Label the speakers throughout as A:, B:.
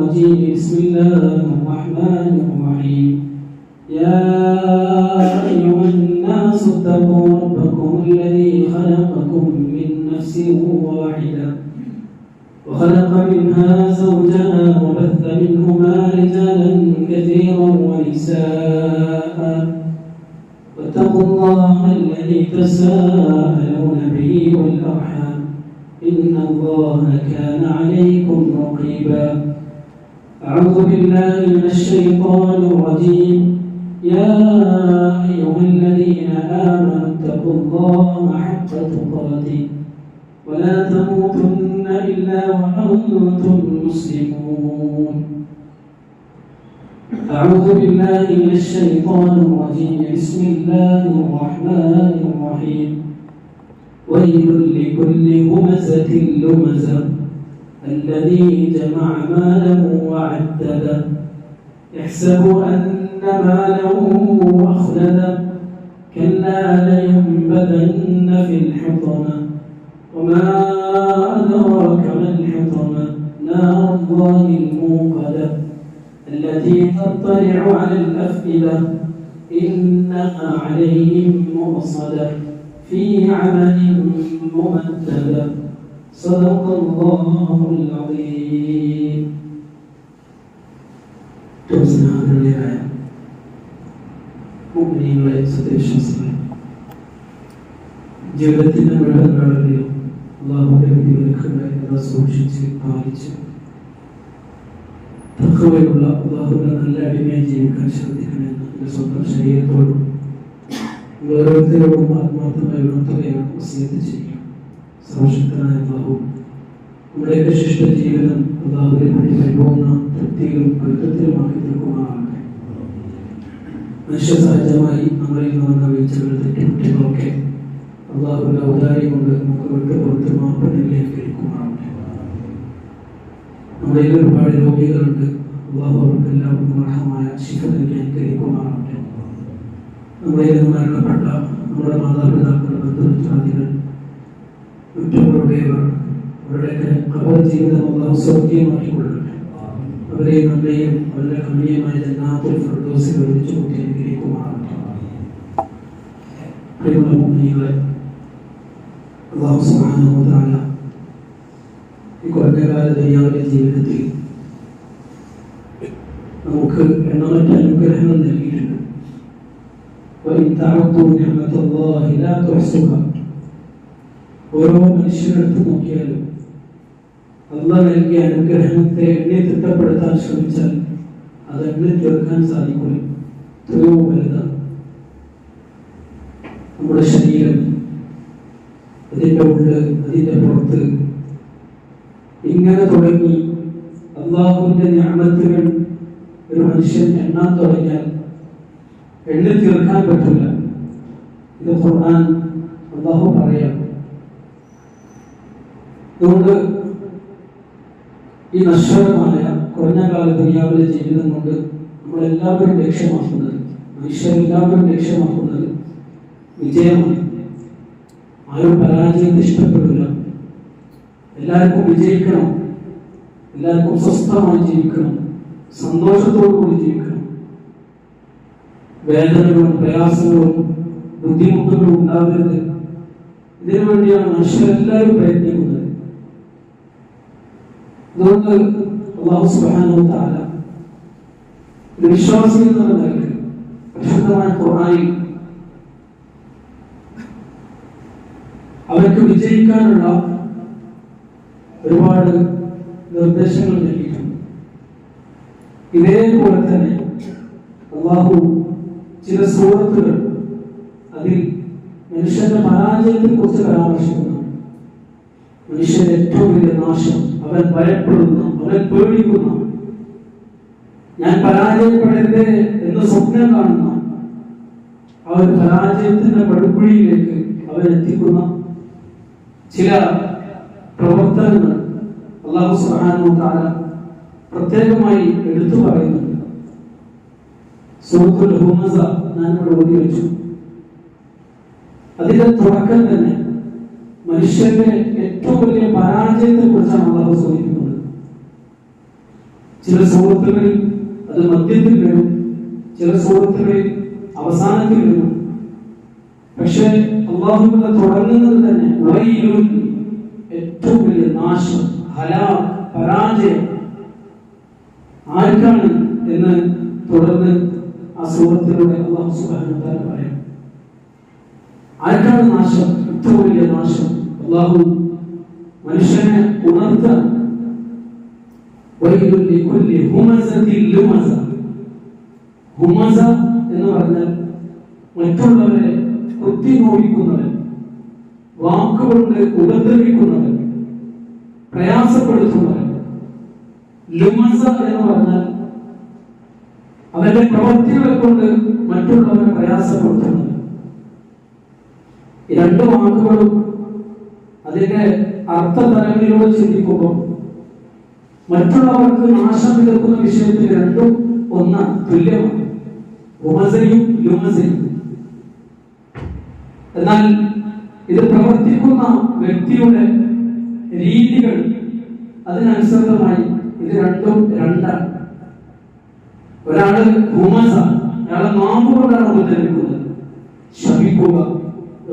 A: الرجيم بسم الله الرحمن الرحيم يا أيها الناس اتقوا ربكم الذي خلقكم من نفس واحدة وخلق منها زوجها وبث منهما رجالا كثيرا ونساء واتقوا الله الذي تساءلون به والأرحام إن الله كان عليكم رقيبا أعوذ بالله من الشيطان الرجيم يا أيها الذين آمنوا اتقوا الله حق تقاته ولا تموتن إلا وأنتم مسلمون أعوذ بالله من الشيطان الرجيم بسم الله الرحمن الرحيم ويل لكل همزة لمزة الذي جمع ماله وعدده يحسب أن ماله أخلده كلا لينبذن في الحطمة وما أدراك ما الحطمة نار الله الموقدة التي تطلع على الأفئدة إنها عليهم مؤصدة في عمل ممددة صدق الله العظيم. മുഅ്മിനീങ്ങളെ, സത്യവിശ്വാസികളെ, ജീവിതത്തിന്റെ മുഴുവൻ നാളുകളിലും അല്ലാഹുവിന്റെ വിധിവിലക്കുകളെ സൂക്ഷിച്ച് പാലിച്ച് തഖ്വയുള്ള അല്ലാഹുവിന്റെ നല്ല അടിമയായി ജീവിക്കാൻ ശ്രദ്ധിക്കണമെന്ന് എന്റെ സ്വന്തം ശരീരത്തോടും ഓരോരുത്തരോടും ആത്മാർത്ഥമായി ഉണർത്തുകയാണ് വസിയത്ത് ചെയ്യുക. സർവശക്തനായ അല്ലാഹു നമ്മുടെയൊക്കെ ശിഷ്ട ജീവിതം അല്ലാഹുവിനെ പറ്റി പരിപൂർണ്ണ തൃപ്തിയിലും പൊരുത്തത്തിലുമാക്കി തീർക്കുമാറാകട്ടെ. മനുഷ്യ സഹജമായി നമ്മളിൽ നിന്ന് വീഴ്ചകൾ തെറ്റുകുറ്റങ്ങളൊക്കെ അല്ലാഹുവിന്റെ ഔദാര്യം കൊണ്ട് നമുക്ക് വിട്ടുപുറത്ത് മാപ്പിലേക്ക് എടുക്കുമാറാകട്ടെ. നമ്മുടെ ഒരുപാട് രോഗികളുണ്ട്. അല്ലാഹു അവർക്ക് എല്ലാവർക്കും അർഹമായ ശിഫ നൽകി അനുഗ്രഹിക്കുമാറാകട്ടെ. നമ്മുടെ മരണപ്പെട്ട നമ്മുടെ മാതാപിതാക്കൾ, ബന്ധുമിത്രാദികൾ, ഉറ്റവരുടേവർ, അവരുടെയൊക്കെ ഖബർ ജീവിതം അല്ലാഹു സ്വർഗീയമാക്കിക്കൊള്ളട്ടെ. അവരെ നന്മയും അവരുടെ കമ്മിയമായ ജന്നാത്തുൽ ഫിർദൗസിൽ ഒരുമിച്ച് കൂട്ടി അനുഗ്രഹിക്കുമാറാകട്ടെ. പ്രിയമുള്ള മുഅ്മിനീങ്ങളെ, അല്ലാഹു സുബ്ഹാനഹു വ തആല ഈ കുറഞ്ഞകാല ദുനിയാവിലെ ജീവിതത്തിൽ നമുക്ക് എണ്ണമറ്റ അനുഗ്രഹങ്ങൾ നൽകിയിട്ടുണ്ട്. ഓരോ മനുഷ്യരെടുത്ത് നോക്കിയാലും അല്ലാഹ് നൽകിയ അനുഗ്രഹത്തെ എണ്ണി തിട്ടപ്പെടുത്താൻ ശ്രമിച്ചാൽ അത് എണ്ണി തീർക്കാൻ സാധിക്കില്ല. എത്രയോ വലുതാണ് നമ്മുടെ ശരീരം, അതിൻ്റെ ഉള്ളിൽ, അതിൻ്റെ പുറത്ത്, ഇങ്ങനെ തുടങ്ങി അല്ലാഹുവിന്റെ നിഅമത്തുകൾ ഒരു മനുഷ്യൻ എണ്ണാൻ തുടങ്ങിയാൽ എണ്ണി തീർക്കാൻ പറ്റില്ല. ഇത് ഖുർആൻ അല്ലാഹു പറയാം. അതുകൊണ്ട് ഈ നശ്വരമായ കുറഞ്ഞ കാല ദുനിയാവിലെ ജീവിതം കൊണ്ട് നമ്മളെല്ലാവരും ലക്ഷ്യമാക്കുന്നത്, മനുഷ്യരെല്ലാവരും ലക്ഷ്യമാക്കുന്നത് വിജയമാണ്. ആരും പരാജയത്തെ ഇഷ്ടപ്പെടില്ല. എല്ലാവർക്കും വിജയിക്കണം, എല്ലാവർക്കും സ്വസ്ഥമായി ജീവിക്കണം, സന്തോഷത്തോടു കൂടി ജീവിക്കണം. വേദനകളും പ്രയാസങ്ങളും ബുദ്ധിമുട്ടുകളും ഉണ്ടാവരുത്. ഇതിനു വേണ്ടിയാണ് മനുഷ്യരെല്ലാവരും പ്രയത്നിക്കുന്നത്. അതുകൊണ്ട് അല്ലാഹു സുബ്ഹാനഹു വ തആല ഒരു വിശ്വാസി എന്നുള്ള നിലയ്ക്ക് പരിശുദ്ധമായ ഖുർആനിൽ അവർക്ക് വിജയിക്കാനുള്ള ഒരുപാട് നിർദ്ദേശങ്ങൾ നൽകിയിട്ടുണ്ട്. ഇതേപോലെ തന്നെ അല്ലാഹു ചില സൂറത്തുകൾ അതിൽ മനുഷ്യന്റെ പരാജയത്തെ കുറിച്ച് പരാമർശിക്കുന്നു. മനുഷ്യന്റെ ഏറ്റവും വലിയ നാശം അവൻ ഭയപ്പെടുന്ന, അവൻ പേടിക്കുന്ന, ഞാൻ പരാജയപ്പെടരുത് എന്ന് സ്വപ്നം കാണുന്ന ആ ഒരു പരാജയത്തിന്റെ പടുകുഴിയിലേക്ക് അവൻ എത്തിക്കുന്ന ചില പ്രവർത്തനങ്ങൾ അല്ലാഹു സുബ്ഹാനഹു വ തആല പ്രത്യേകമായി എടുത്തു പറയുന്നുണ്ട്. സൂറത്തുൽ ഹുമസ ഞാൻ ഇവിടെ ഓതി വെച്ചു. അതിന്റെ തുടക്കം തന്നെ മനുഷ്യന്റെ ഏറ്റവും വലിയ പരാജയത്തെ കുറിച്ചാണ് അല്ലാഹു സൂചിപ്പിക്കുന്നത്. ചില സൂറത്തുകളിൽ അത് മധ്യത്തിൽ വരും, ചില സൂറത്തുകളിൽ അവസാനത്തിൽ വരും. പക്ഷേ അല്ലാഹു തുടങ്ങുന്നത് തന്നെ വൈലുൻ, ഏറ്റവും വലിയ നാശം, ഹലാക്ക്, പരാജയം ആർക്കാണ് എന്ന് തുടർന്ന് ആ സൂറത്തിലൂടെ അല്ലാഹു സുബ്ഹാനഹു വ തആല പറയും. ആർക്കാണ് നാശം? ഏറ്റവും വലിയ നാശം. അല്ലാഹു മനുഷ്യനെ ഉണർത്താൻ വൈലുൻ ലികുല്ലി ഹുമസത്തിൻ ലുമസ. ഹുമസ എന്ന് പറഞ്ഞാൽ മറ്റുള്ളവരെ കുത്തി നോവിക്കുന്നവൻ, വാക്കുകൊണ്ട് ഉപദ്രവിക്കുന്നവൻ, പ്രയാസപ്പെടുത്തുന്നവൻ. ലുമസ എന്ന് പറഞ്ഞാൽ അവന്റെ പ്രവൃത്തികളെ കൊണ്ട് മറ്റുള്ളവരെ പ്രയാസപ്പെടുത്തുന്നവൻ. ഈ രണ്ട് വാക്കുകളും അതിന്റെ അർത്ഥതലങ്ങളിലൂടെ ചിന്തിക്കുമ്പോൾ മറ്റുള്ളവർക്ക് നാശം വിതക്കുന്ന വിഷയത്തിൽ രണ്ടും ഒന്നാണ്, തുല്യമാണ്. ഹുമസയും ലുമസയും. എന്നാൽ ഇത് പ്രവർത്തിക്കുന്ന വ്യക്തിയുടെ രീതികൾ അതിനനുസൃതമായി ഇത് രണ്ടും രണ്ടാണ്. ഒരാള് ഹുമസ, അയാളെ നാമ്പ് കൊണ്ടാണ് ഉപദ്രവിക്കുന്നത്. ശപിക്കുക,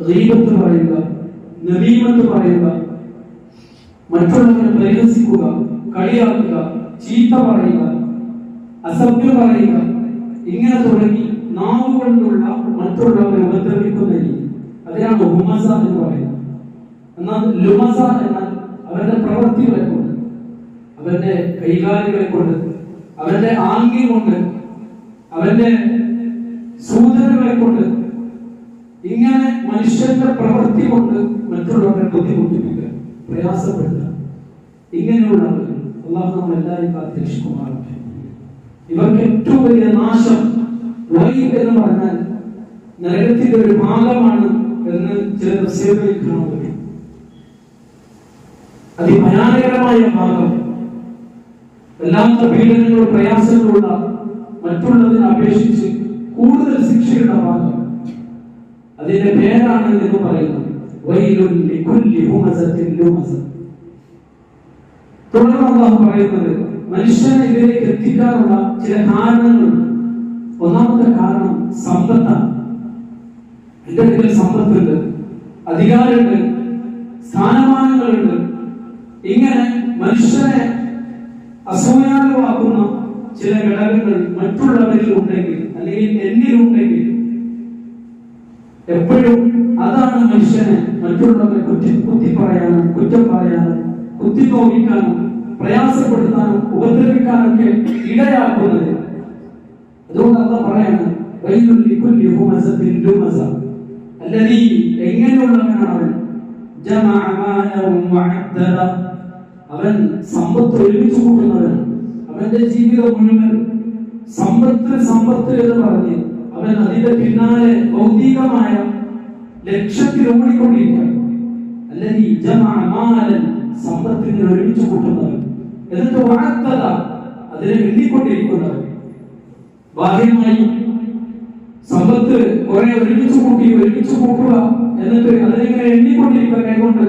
A: ഗീബത്ത് പറയുക, നമീമത്ത് പറയുക, മറ്റുള്ളവരെ പരിഹസിക്കുക, കളിയാക്കുക, ചീത്ത പറയുക, അസഭ്യം പറയുക, ഇങ്ങനെ തുടങ്ങി നാവ് കൊണ്ടുള്ള മറ്റുള്ളവരെ ഉപദ്രവിക്കുന്ന രീതി, അതിനാണ് ഹുമസ എന്ന് പറയുന്നത്. എന്നാൽ ലുമസ എന്നാൽ അവന്റെ പ്രവൃത്തികളെ കൊണ്ട്, അവന്റെ കൈകാലുകളെ കൊണ്ട്, അവന്റെ ആംഗ്യം കൊണ്ട്, അവന്റെ സൂചനകളെ കൊണ്ട്, ഇങ്ങനെ മനുഷ്യന്റെ പ്രവൃത്തി കൊണ്ട് മറ്റുള്ളവരെ ബുദ്ധിമുട്ടിപ്പിക്കുക, പ്രയാസപ്പെടുത്തുക. ഇങ്ങനെയുള്ളവർ അല്ലാഹു നമ്മളെല്ലാവരും കാത്തിരക്ഷിക്കുമാറാകട്ടെ. ഇവർക്ക് ഏറ്റവും വലിയ നാശം എന്ന് പറഞ്ഞാൽ നരകത്തിന്റെ ഒരു ഭാഗമാണ് എന്ന് ചില തഫ്സീറുകളിൽ കാണാൻ പറ്റും. അതിഭയാനകരമായ ഭാഗം, വല്ലാത്ത പീഡനങ്ങളും പ്രയാസങ്ങളുള്ള, മറ്റുള്ളതിനെ അപേക്ഷിച്ച് കൂടുതൽ ശിക്ഷയുടെ ഭാഗം, അതിന്റെ പേരാണ് എന്ന് പറയുന്നത് വൈലുൻ ലികുല്ലി ഹുമസത്തിൻ ലുമസ. തുടർന്ന് അല്ലാഹു പറയുന്നത് മനുഷ്യനെ ഇതിലേക്ക് എത്തിക്കാനുള്ള ചില കാരണങ്ങളുണ്ട്. ഒന്നാമത്തെ കാരണം സമ്പത്താണ്. എന്റെ അടുക്കൽ സമ്പത്തുണ്ട്, അധികാരമുണ്ട്, സ്ഥാനമാനങ്ങളുണ്ട്. ഇങ്ങനെ മനുഷ്യനെ അസൂയാലുവാക്കുന്ന ചില ഘടകങ്ങൾ മറ്റുള്ളവരിൽ ഉണ്ടെങ്കിൽ, അല്ലെങ്കിൽ എന്നിലുണ്ടെങ്കിൽ, എപ്പോഴും അതാണ് മനുഷ്യനെ മറ്റുള്ളവരെ കുത്തി പറയാനും, കുറ്റം പറയാനും, കുത്തി നോവിക്കാനും, പ്രയാസപ്പെടുത്താനും, ഉപദ്രവിക്കാനൊക്കെ ഇടയാക്കുന്നത്. അതുകൊണ്ട് അല്ലാഹു പറയാണ് വൈലുൽ ലികുല്ലി ഹുമസത്തിൻ ലുമസ. അല്ലദീ, എങ്ങനെയുള്ളവനാണ് അവൻ? ജമഅ മാലൻ വഅദ്ദദ. അവൻ സമ്പത്ത് ഒരുമിച്ച് കൂട്ടുന്നവൻ. അവന്റെ ജീവിതം മുഴുവൻ സമ്പത്ത് എന്ന് പറഞ്ഞ് അവൻ അതിന്റെ പിന്നാലെ ഭൗതികമായ ലക്ഷ്യത്തിൽ ഓടിക്കൊണ്ടിരിക്കുകയാണ്. അല്ലദീ ജമഅ മാലൻ, സമ്പത്തിനെ ഒരുമിച്ച് കൂട്ടുന്നവൻ. എന്നിട്ട് വഅദ്ദദ, അതിനെ എണ്ണിക്കൊണ്ടിരിക്കുന്നവൻ. ബാഹ്യമായി സമ്പത്ത് കുറെ ഒരുമിച്ച് കൂട്ടുക, എന്നിട്ട് അതിനെങ്ങനെ എണ്ണിക്കൊണ്ടിരിക്കുക കൈകൊണ്ട്.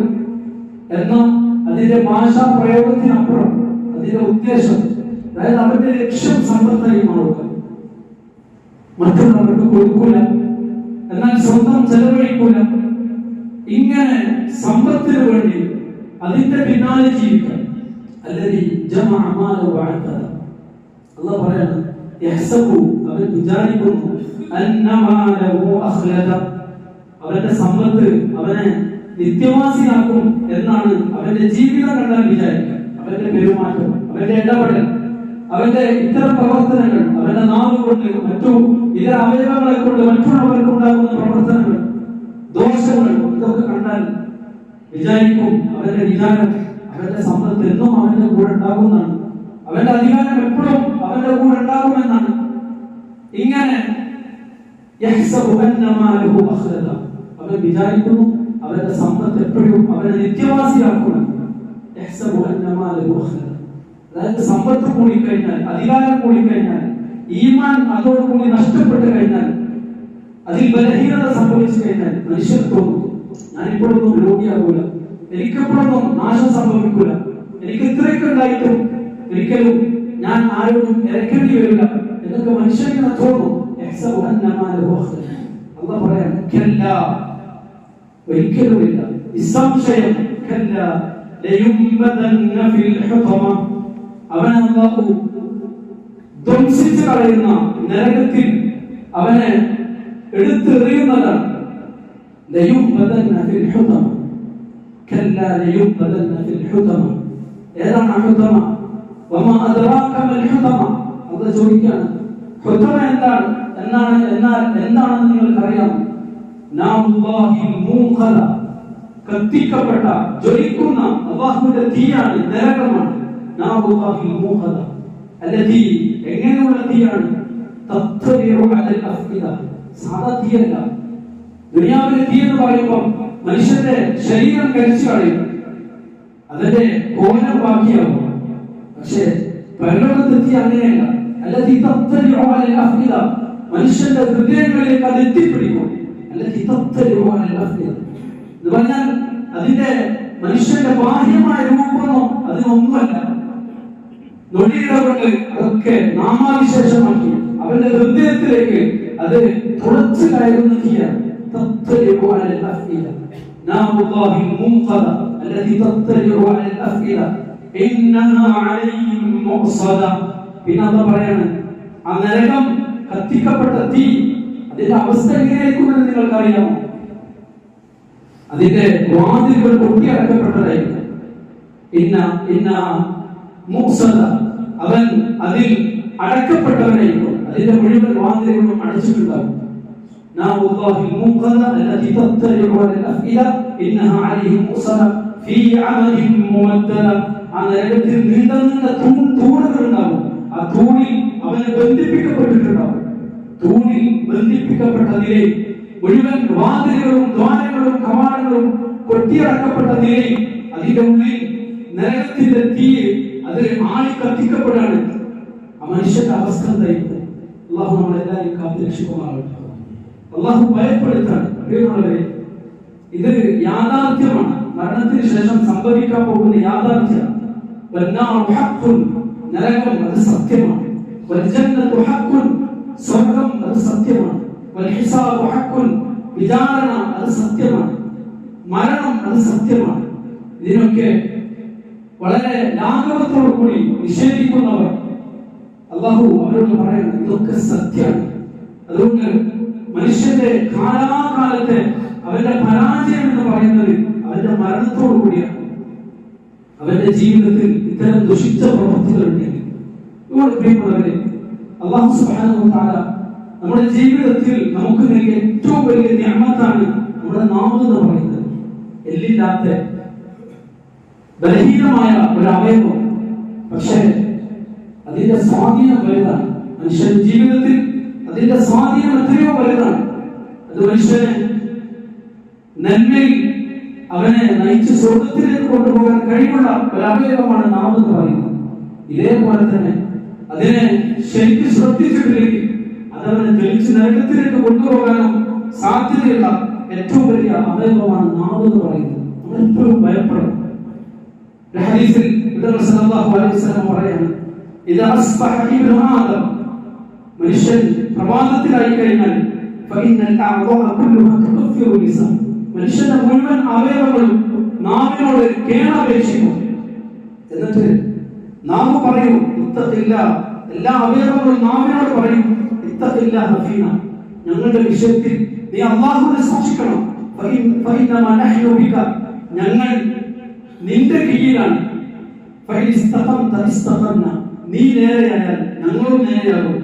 A: എന്നാൽ അതിന്റെ ഭാഷാ പ്രയോഗത്തിനപ്പുറം അതിന്റെ ഉദ്ദേശം, അതായത് അവന്റെ ലക്ഷ്യം സമ്പത്തായി മാറുക. മറ്റുള്ളവർക്ക് കൊടുക്കൂല, എന്നാൽ സ്വന്തം ചെലവഴിക്കൂല. ഇങ്ങനെ സമ്പത്തിന് വേണ്ടി അതിന്റെ പിന്നാലെ ജീവിക്കാൻ. അല്ലദീ ജമഅ മാലൻ വഅദ്ദദ. അല്ലാഹു പറയാണ് യഹ്സബു, അവൻ വിചാരിക്കുന്നു, അന്നമാലഹു അഖ്ലദ, അവന്റെ സമ്പത്ത് അവനെ നിത്യവാസിയാക്കും എന്നാണ് അവന്റെ ജീവിതം കണ്ടാൽ വിചാരിക്കുക. അവന്റെ പെരുമാറ്റം, അവന്റെ ഇടപെടൽ, അവന്റെ ഇത്തരം പ്രവർത്തനങ്ങൾ, അവന്റെ നാവ് കൊണ്ട്, മറ്റു ഇതര അവയവങ്ങളെ കൊണ്ട് മറ്റുള്ളവർക്ക് ഉണ്ടാകുന്ന പ്രവർത്തനങ്ങൾ, ദോഷങ്ങൾ, ഇതൊക്കെ കണ്ടാൽ വിചാരിക്കും, അവന്റെ വിചാരം അവന്റെ സമ്പത്ത് എന്നും അവന്റെ കൂടെ ഉണ്ടാകുന്നതാണ്, അവന്റെ അധികാരം എപ്പോഴും അവന്റെ കൂടെ ഉണ്ടാകുമെന്നാണ്. ഇങ്ങനെ അവൻ വിചാരിക്കുന്നു അവന്റെ സമ്പത്ത് എപ്പോഴും അവനെ നിത്യവാസിയാക്കണം. അതായത് സമ്പത്ത് കൂടിക്കഴിഞ്ഞാൽ, അധികാരം കൂടിക്കഴിഞ്ഞാൽ, ഈമാൻ അതോടുകൂടി നഷ്ടപ്പെട്ട് കഴിഞ്ഞാൽ, അതിൽ ബലഹീനത സംഭവിച്ചു കഴിഞ്ഞാൽ മനുഷ്യർ തോന്നും, ഞാനിപ്പോഴൊന്നും രോഗിയാകൂല, എനിക്കെപ്പോഴൊന്നും നാശം സംഭവിക്കൂല, എനിക്ക് ഇത്രയൊക്കെ ഉണ്ടായിട്ടും ഒരിക്കലും ഞാൻ ആരോടും ഇറക്കേണ്ടി വരില്ല എന്നൊക്കെ മനുഷ്യന് തോന്നും. അള്ളാഹ് പറയാൻ ഒരിക്കലുമില്ല, നിസ്സംശയം അവനെ അല്ലാഹു ധ്വംസിച്ചു കളയുന്ന നരകത്തിൽ അവനെ എടുത്തെറിയുന്നതാണ്. ഏതാണ് ഹുതമ? വമാ അദ്റാക മൽ ഹുതമ? അത് ചോദിക്കാണ്. ഹുതമ എന്താണെന്ന് നിങ്ങൾക്കറിയാം? നാമുല്ലാഹിൽ മൂഖദ, കത്തിക്കപ്പെട്ട ജ്വലിക്കുന്ന അല്ലാഹുവിന്റെ തീയാണ്, നരകമാണ്. നാമുല്ലാഹിൽ മൂഖദ അല്ലതി, എങ്ങനെയുള്ള തീയാണ്? തത്വരിഉ അലൽ അഫ്ഇദ, സാധാ തീയല്ല. ദുനിയാവിലെ തീ എന്ന് പറയുമ്പോൾ മനുഷ്യന്റെ ശരീരം കരിച്ചു കളയും, അതിന്റെ കോലം ബാക്കിയാവും. പക്ഷേ പരലോകത്തെ തീ അങ്ങനെയല്ല. അല്ലതി തത്വരിഉ അലൽ അഫ്ഇദ, മനുഷ്യന്റെ ഹൃദയങ്ങളിലേക്ക് അത് എത്തിപ്പിടിക്കും. അല്ലതി തത്വരിഉ അലൽ അഫ്ഇദ എന്ന് പറഞ്ഞാൽ അതിന്റെ മനുഷ്യന്റെ ബാഹ്യമായ രൂപമൊന്നും അതിനൊന്നുമല്ല. നൊടിയിടകൊണ്ട് അതൊക്കെ നാമാവിശേഷമാക്കി അവന്റെ ഹൃദയത്തിലേക്ക് അത് തുളച്ചു കയറുന്ന തീയാണ്. തത്വരിഉ അലൽ അഫ്ഇദ, നാമുല്ലാഹിൽ മുൻഖദ അല്ലതി തത്വരിഉ അലൽ അഫ്ഇദ ഇന്നഹാ അലൈഹിം മുഅ്സദ. പിന്നെ എന്താ പറയാണ്? ആ നരകം, കത്തിക്കപ്പെട്ട തീ, അതിന്റെ അവസ്ഥ എങ്ങനെയായിരിക്കുമെന്ന് നിങ്ങൾക്കറിയാമോ? അതിന്റെ വാതിലുകൾ പൊട്ടിയടക്കപ്പെട്ടതായിരിക്കും. അവൻ അതിൽ അടക്കപ്പെട്ടവനായിരിക്കും. അതിന്റെ മുഴുവൻ വാതിലുകളും അടച്ചിട്ടുണ്ടാകും. ആ നരകത്തിൽ നീണ്ട നീണ്ട തൂണുകൾ ഉണ്ടാവും. ആ തൂണിൽ അവനെ ബന്ധിപ്പിക്കപ്പെട്ടിട്ടുണ്ടാവും. തൂണിൽ ബന്ധിപ്പിക്കപ്പെട്ട നിലയിൽ മുഴുവൻ വാതിലുകളും ദ്വാരങ്ങളും കവാടങ്ങളും കൊട്ടിയടക്കപ്പെട്ട നിലയിൽ അതിന്റെ ഉള്ളിൽ നരകത്തിന്റെ തീ അത് ആളി കത്തിക്കപ്പെടാണ്. ആ മനുഷ്യന്റെ അവസ്ഥ എന്തായിരിക്കും? അള്ളാഹു നമ്മളെല്ലാവരും കാത്തുരക്ഷിക്കുമാറാകട്ടെ. അള്ളാഹു ഭയപ്പെടുത്താണ്. പ്രിയമുള്ളവരെ, ഇത് യാഥാർത്ഥ്യമാണ്. മരണത്തിന് ശേഷം സംഭവിക്കാൻ പോകുന്ന യാഥാർത്ഥ്യം. നരകം അത് സത്യമാണ്. സ്വർഗം അത് സത്യമാണ്. വിചാരണ അത് സത്യമാണ്. മരണം അത് സത്യമാണ്. ഇതിനൊക്കെ വളരെ ലാഘവത്തോടു കൂടി നിഷേധിക്കുന്നവർ അല്ലാഹു അവരോട് പറയുന്നത് ഇതൊക്കെ സത്യമാണ്. അതുകൊണ്ട് മനുഷ്യന്റെ കാലാകാലത്തെ അവന്റെ പരാജയം എന്ന് പറയുന്നത് അവന്റെ മരണത്തോടു കൂടിയാണ്. അവന്റെ ജീവിതത്തിൽ ഇത്തരം ദുഷിച്ച പ്രവൃത്തികളുണ്ടെങ്കിൽ, ഇവിടെ പ്രിയമുള്ളവരെ, അല്ലാഹു സുബ്ഹാനഹു വ തആല നമ്മുടെ ജീവിതത്തിൽ നമുക്ക് നൽകിയ ഏറ്റവും വലിയ നിഅമത്താണ് നമ്മുടെ നാവ് എന്ന് പറയുന്നത്. എല്ലില്ലാത്ത ബലഹീനമായ ഒരു അവയവം, പക്ഷേ അതിന്റെ സ്വാധീനം വലുതാണ്. മനുഷ്യന്റെ ജീവിതത്തിൽ അതിന്റെ സ്വാധീനം എത്രയോ വലുതാണ്. അത് മനുഷ്യനെ നന്മയിൽ അവനെ നയിച്ച് സ്വർഗത്തിലേക്ക് കൊണ്ടുപോകാൻ കഴിവുള്ള ഒരു അവയവമാണ് നാവ് എന്ന് പറയുന്നത്. ഇതേപോലെ തന്നെ അതിനെ ശരിക്കും ശ്രദ്ധിച്ചിട്ടില്ലെങ്കിൽ അതവനെ തെളിച്ച് നരകത്തിലേക്ക് കൊണ്ടുപോകാനും സാധ്യതയുള്ള ഏറ്റവും വലിയ അവയവമാണ് നാവ് എന്ന് പറയുന്നത്. നമ്മൾ എപ്പോഴും ഭയപ്പെടണം. ഹദീസിൽ സല്ലല്ലാഹു അലൈഹി വസല്ലം പറയാണ്, ഇദാ അസ്ബഹ ഇബ്നു ആദം, മനുഷ്യൻ പ്രഭാതത്തിലായി കഴിഞ്ഞാൽ ഫഇന്നൽ അഅ്ദാഅ കുല്ലുഹാ തുകഫിറു ലിസാൻ, മനുഷ്യന്റെ മുഴുവൻ അവയവങ്ങളും നാവിനോട് കേണപേക്ഷിക്കും. എന്നിട്ട് നാവ് പറയും ഇത്തഖില്ല, എല്ലാ അവയവങ്ങളും നാവിനോട് പറയും ഇത്തഖില്ലാഹ ഫീന, ഞങ്ങളുടെ വിഷയത്തിൽ നീ അല്ലാഹുവിനെ സൂക്ഷിക്കണം. ഫഇന്നമാ നഹ്നു ബിക, ഞങ്ങൾ നിന്റെ കീഴിലാണ്. നീ നേരെയായാൽ ഞങ്ങളും നേരെയാകും.